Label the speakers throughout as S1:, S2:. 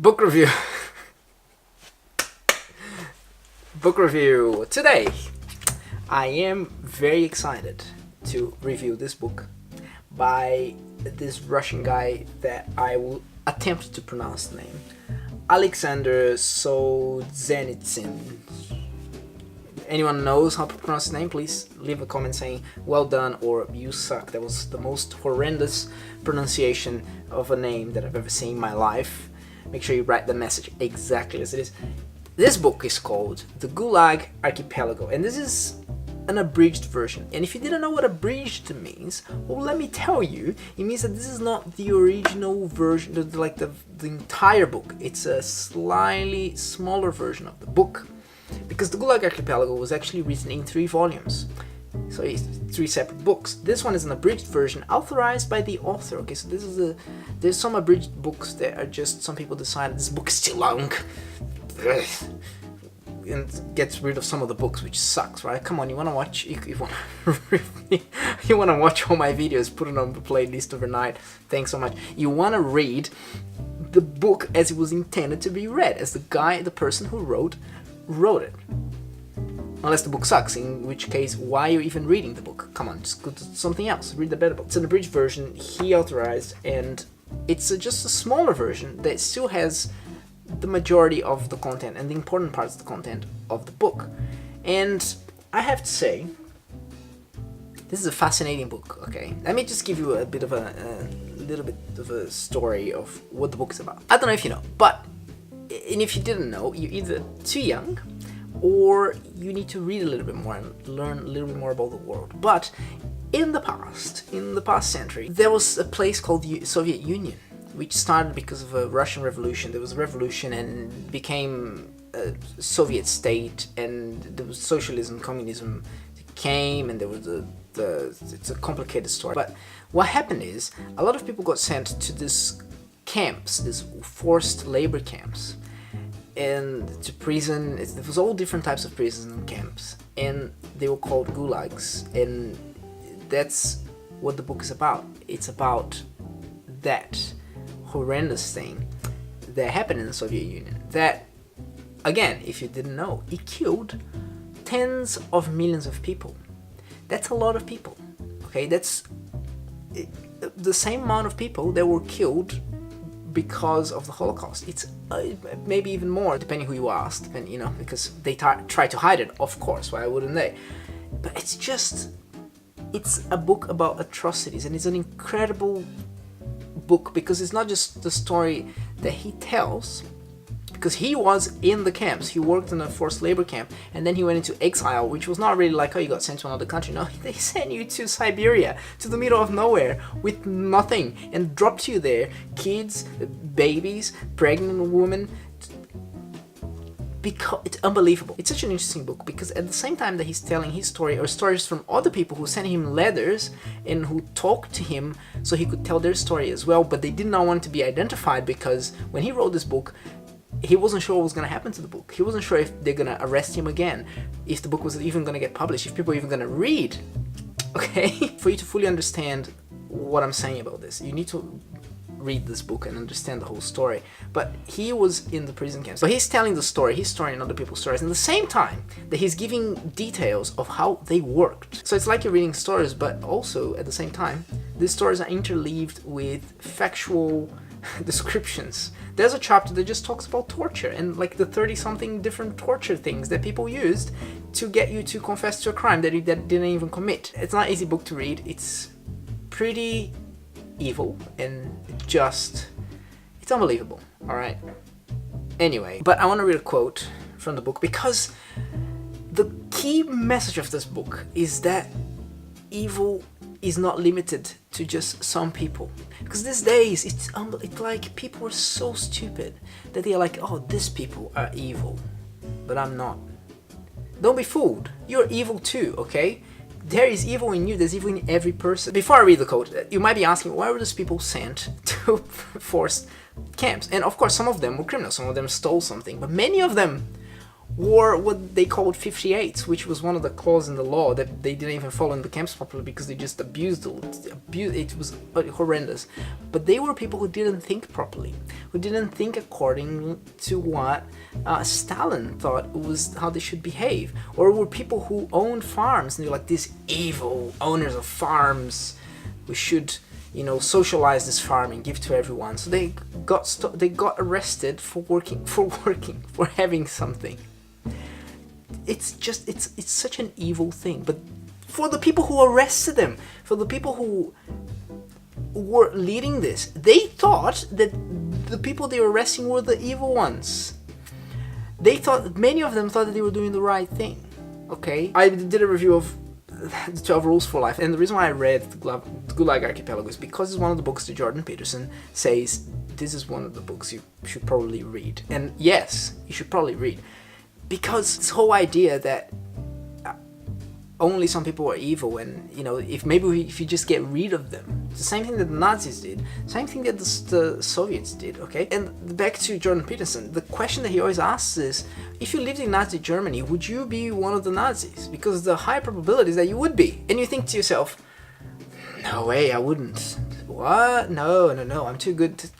S1: Book review. Book review. Today, I am very excited to review this book by this Russian guy that I will attempt to pronounce the name. Aleksandr Solzhenitsyn. Anyone knows how to pronounce his name, please leave a comment saying well done or you suck. That was the most horrendous pronunciation of a name that I've ever seen in my life. Make sure you write the message exactly as it is. This book is called The Gulag Archipelago, and this is an abridged version. And if you didn't know what abridged means, well, let me tell you, it means that this is not the original version, like the entire book. It's a slightly smaller version of the book, because The Gulag Archipelago was actually written in 3 volumes. So it's 3 separate books. This one is an abridged version authorized by the author. Okay, so this is there's some abridged books that are just, some people decided this book is too long and gets rid of some of the books, which sucks, right? Come on, you wanna watch, you wanna watch all my videos, put it on the playlist overnight. Thanks so much. You wanna read the book as it was intended to be read, as the person who wrote it. Unless the book sucks, in which case, why are you even reading the book? Come on, just go to something else, read the better book. It's an abridged version, he authorized, and it's just a smaller version that still has the majority of the content and the important parts of the content of the book. And I have to say, this is a fascinating book, okay? Let me just give you a bit of a little bit of a story of what the book is about. I don't know if you know, but, and if you didn't know, you're either too young, or you need to read a little bit more and learn a little bit more about the world. But in the past century, there was a place called the Soviet Union, which started because of a Russian revolution. There was a revolution and became a Soviet state, and there was socialism, communism came, and there was it's a complicated story. But what happened is, a lot of people got sent to these camps, these forced labor camps, and to prison. There was all different types of prisons and camps, and they were called gulags, and that's what the book is about. It's about that horrendous thing that happened in the Soviet Union, that, again, if you didn't know, it killed tens of millions of people. That's a lot of people, okay? That's the same amount of people that were killed because of the Holocaust. It's maybe even more, depending who you ask, you know, because they try to hide it, of course, why wouldn't they? But it's a book about atrocities, and it's an incredible book because it's not just the story that he tells, because he was in the camps. He worked in a forced labor camp, and then he went into exile, which was not really like, oh, you got sent to another country. No, they sent you to Siberia, to the middle of nowhere, with nothing, and dropped you there. Kids, babies, pregnant women. Because it's unbelievable. It's such an interesting book because at the same time that he's telling his story, or stories from other people who sent him letters and who talked to him so he could tell their story as well, but they did not want to be identified, because when he wrote this book, he wasn't sure what was going to happen to the book. He wasn't sure if they're going to arrest him again, if the book was even going to get published, if people are even going to read. Okay? For you to fully understand what I'm saying about this, you need to read this book and understand the whole story. But he was in the prison camp, so he's telling the story, his story and other people's stories, and at the same time that he's giving details of how they worked. So it's like you're reading stories, but also at the same time these stories are interleaved with factual descriptions. There's a chapter that just talks about torture and like the 30-something different torture things that people used to get you to confess to a crime that you didn't even commit. It's not an easy book to read. It's pretty evil and it's unbelievable, alright? Anyway, but I want to read a quote from the book, because the key message of this book is that evil is not limited to just some people. Because these days, it's like people are so stupid that they are like, oh, these people are evil, but I'm not. Don't be fooled. You're evil too, okay? There is evil in you, there's evil in every person. Before I read the quote, you might be asking, why were these people sent to forced camps? And of course, some of them were criminals, some of them stole something, but many of them or what they called 58s, which was one of the clauses in the law that they didn't even follow in the camps properly because they just abused it was horrendous. But they were people who didn't think properly, who didn't think according to what Stalin thought was how they should behave, or were people who owned farms and they're like, these evil owners of farms, we should, you know, socialize this farm and give to everyone. So they got arrested for having something. It's just it's such an evil thing. But for the people who arrested them, for the people who were leading this, they thought that the people they were arresting were the evil ones. Many of them thought that they were doing the right thing. Okay, I did a review of the 12 Rules for Life, and the reason why I read the Gulag Archipelago is because it's one of the books that Jordan Peterson says this is one of the books you should probably read. And yes, you should probably read, because this whole idea that only some people are evil, and you know, if you just get rid of them, it's the same thing that the Nazis did, same thing that the Soviets did. Okay, and back to Jordan Peterson, the question that he always asks is, if you lived in Nazi Germany, would you be one of the Nazis? Because the high probability is that you would be. And you think to yourself, no way, I wouldn't. What? No, I'm too good to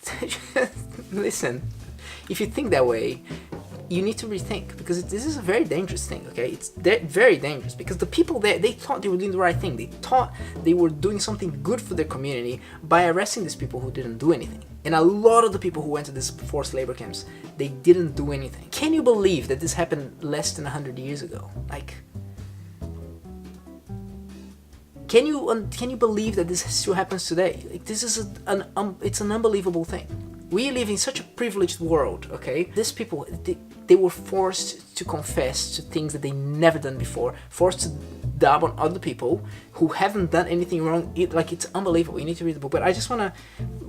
S1: listen. If you think that way, you need to rethink, because this is a very dangerous thing. Okay, it's very dangerous, because the people there, they thought they were doing the right thing. They thought they were doing something good for their community by arresting these people who didn't do anything. And a lot of the people who went to these forced labor camps, they didn't do anything. Can you believe that this happened less than 100 years ago? Like, can you believe that this still happens today? Like, this is it's an unbelievable thing. We live in such a privileged world, okay? These people, they were forced to confess to things that they never done before, forced to dab on other people who haven't done anything wrong. It's unbelievable. You need to read the book. But I just want to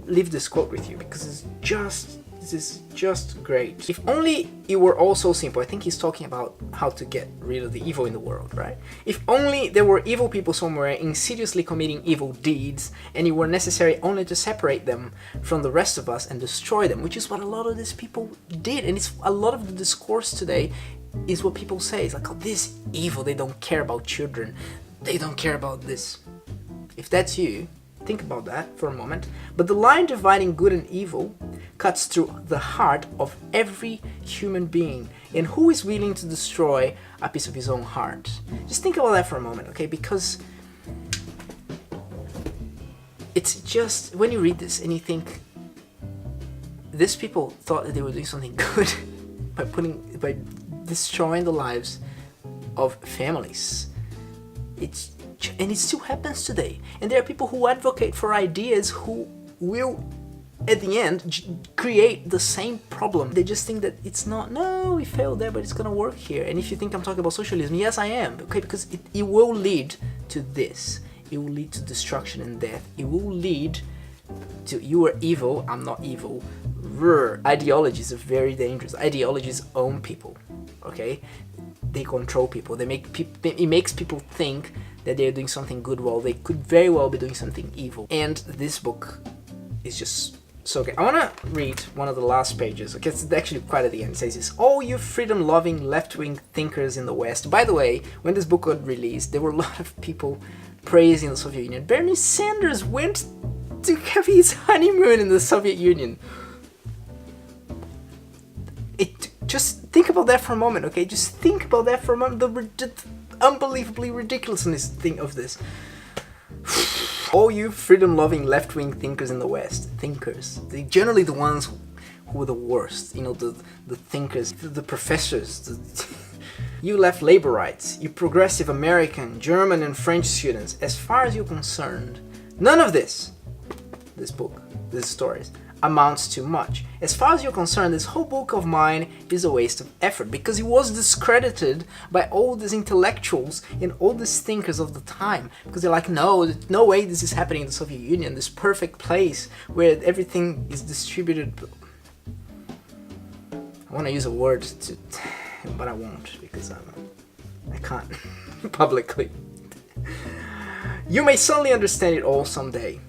S1: leave this quote with you, because this is just great. If only it were all so simple. I think he's talking about how to get rid of the evil in the world, right? If only there were evil people somewhere insidiously committing evil deeds, and it were necessary only to separate them from the rest of us and destroy them, which is what a lot of these people did. And it's a lot of the discourse today is what people say. It's like, oh, this evil, they don't care about children, they don't care about this. If that's you, think about that for a moment. But the line dividing good and evil cuts through the heart of every human being. And who is willing to destroy a piece of his own heart? Just think about that for a moment, okay? Because it's just, when you read this and you think, these people thought that they were doing something good by destroying the lives of families. And it still happens today. And there are people who advocate for ideas who will, at the end, create the same problem. They just think that it's not, no, we failed there, but it's gonna work here. And if you think I'm talking about socialism, yes, I am. Okay, because it will lead to this. It will lead to destruction and death. It will lead to, you are evil, I'm not evil. Ideologies are very dangerous. Ideologies own people. Okay, they control people. It makes people think that they're doing something good while they could very well be doing something evil. And this book is just so good. I want to read one of the last pages. Okay, it's actually quite at the end. It says this: "All you freedom-loving left-wing thinkers in the West." By the way, when this book got released, there were a lot of people praising the Soviet Union. Bernie Sanders went to have his honeymoon in the Soviet Union. Just think about that for a moment, okay? Just think about that for a moment. The unbelievably ridiculousness thing of this. All you freedom-loving left-wing thinkers in the West, they're generally the ones who are the worst. You know, the thinkers, the professors. You left labor rights, you progressive American, German, and French students. As far as you're concerned, none of this book, these stories, amounts to much. As far as you're concerned, this whole book of mine is a waste of effort, because it was discredited by all these intellectuals and all these thinkers of the time, because they're like, no way this is happening in the Soviet Union, this perfect place where everything is distributed. I want to use a word but I won't, because I can't publicly. You may suddenly understand it all someday,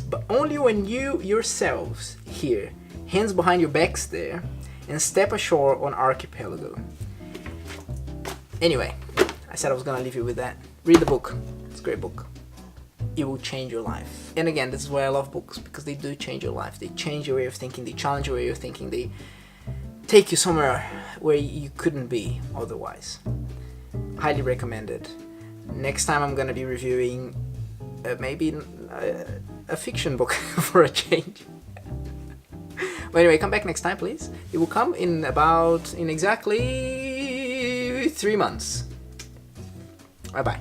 S1: but only when you yourselves here, hands behind your backs there, and step ashore on Archipelago. Anyway, I said I was gonna leave you with that. Read the book. It's a great book. It will change your life. And again, this is why I love books, because they do change your life. They change your way of thinking, they challenge your way of thinking, they take you somewhere where you couldn't be otherwise. Highly recommended. Next time I'm gonna be reviewing maybe a fiction book for a change. But anyway, come back next time, please. It will come in exactly 3 months. Bye bye.